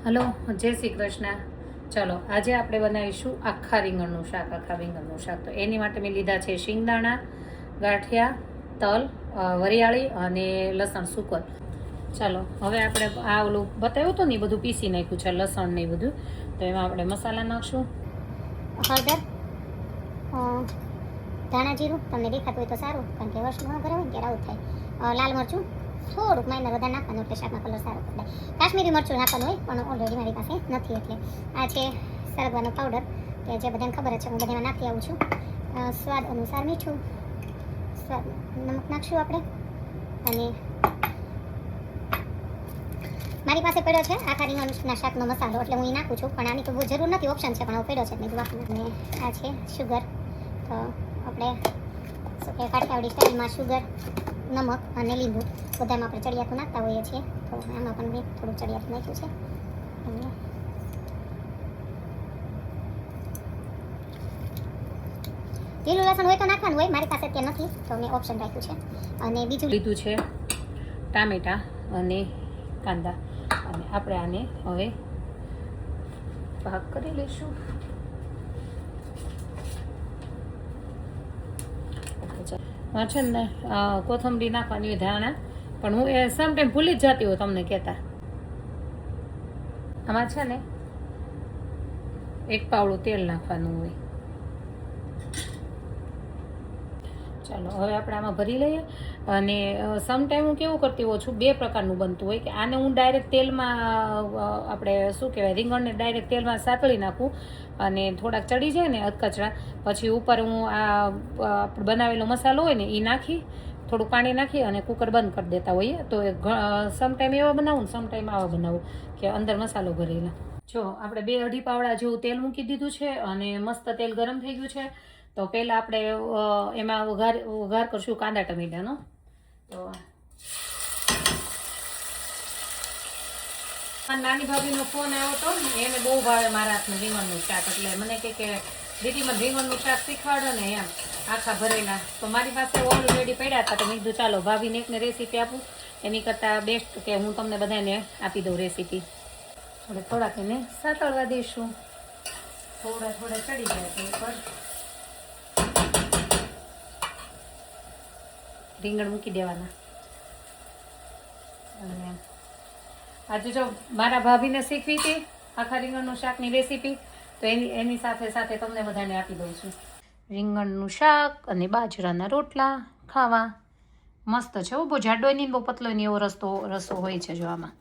Hello, જય શ્રી કૃષ્ણ. ચલો આજે આપણે બનાવીશું આખા રીંગણનું શાક. તો એની માટે મેં લીધા છે શિંગદાણા, ગાંઠિયા, તલ, વરિયાળી અને લસણ સૂકલ. ચાલો હવે આપણે આ ઓલું બતાવ્યું હતું ને એ બધું પીસી નાખ્યું છે, લસણ ને એ બધું. તો એમાં આપણે મસાલા નાખશું. હળદર, ધાણા જીરું તમને દેખાતું હોય તો સારું, કારણ કે વર્ષમાં ઘરે હોય ને ત્યારે આવું થાય. લાલ મરચું થોડુંક માઇનર વધારે નાખવાનું એટલે શાકનો કલર સારો પકડાય. કાશ્મીરી મરચું નાખવાનું હોય પણ ઓલરેડી મારી પાસે નથી, એટલે આ છે સરગવાનો પાવડર કે જે બધાને ખબર જ છે, હું બધામાં નાખી આવું છું. સ્વાદ અનુસાર મીઠું, સ્વાદ નમક નાખશું આપણે. અને મારી પાસે પડ્યો છે આખા રીંગણના શાકનો મસાલો, એટલે હું એ નાખું છું, પણ આની તો બહુ જરૂર નથી, ઓપ્શન છે, પણ હું પડ્યો છે એટલે અને આ છે શુગર. તો આપણે શું કે કાઠિયાવાડી સ્ટાઇલમાં શુગર, નમક અને લીંબુ બધામાં આપણે ચડિયાતું નાખતા હોઈએ છીએ, તો આમાં પણ મેં થોડું ચડિયાતું નાખ્યું છે. અને લીલું લસણ હોય તો નાખવાનું હોય, મારી પાસે અત્યારે નથી તો મેં ઓપ્શન રાખ્યું છે. અને બીજું લીધું છે ટામેટા અને કાંદા, અને આપણે આને હવે ભાગ કરી લઈશું. છે ને કોથમરી નાખવાની હોય, ધાણા, પણ હું એ સમ ટાઈમ ભૂલી જ જતી હોય તમને કહેતા. આમાં છે ને એક પાવડું તેલ નાખવાનું હોય. ચાલો હવે આપણે આમાં ભરી લઈએ. અને સમ ટાઈમ હું કેવું કરતી હોઉં છું, બે પ્રકારનું બનતું હોય કે આને હું ડાયરેક્ટ તેલમાં આપણે શું કહેવાય રીંગણને ડાયરેક્ટ તેલમાં સાતળી નાખું, અને થોડાક ચડી જાય ને અધકચરા, પછી ઉપર હું આ આપણે બનાવેલો મસાલો હોય ને એ નાખી થોડું પાણી નાખી અને કુકર બંધ કરી દેતા હોઈએ. તો સમ ટાઈમ એવા બનાવું ને સમ ટાઈમ આવા બનાવું કે અંદર મસાલો ભરેલા. જો આપણે 2-2.5 પાવડા જેવું તેલ મૂકી દીધું છે અને મસ્ત તેલ ગરમ થઈ ગયું છે. તો પહેલાં આપણે એમાં વઘાર કરશું કાંદા ટમેટાનો. તો નાની ભાભીનો ફોન આવ્યો હતો ને, એને બહુ ભાવે મારા હાથનું રીંગણનું શાક, એટલે મને કે દીદીમાં રીંગણનું શાક શીખવાડો ને એમ આખા ભરેલા. તો મારી પાસે ઓલરેડી પડ્યા હતા, તો મેં કીધું ચાલો ભાભીને એકને રેસીપી આપું, એની કરતાં બેસ્ટ કે હું તમને બધાને આપી દઉં રેસીપી. એટલે થોડાક એને સાતળવા દઈશું, થોડા ચડી જાય તો ઉપર રીંગણ મૂકી દેવાના. અને આજે જો મારા ભાભીને શીખવી હતી આખા રીંગણનું શાકની રેસીપી, તો એની સાથે સાથે તમને બધાને આપી દઉં છું. રીંગણનું શાક અને બાજરાના રોટલા ખાવા મસ્ત છે. બહુ જાડો નહીં બહુ પતલો નહીં, એવો રસો હોય છે જો આમાં.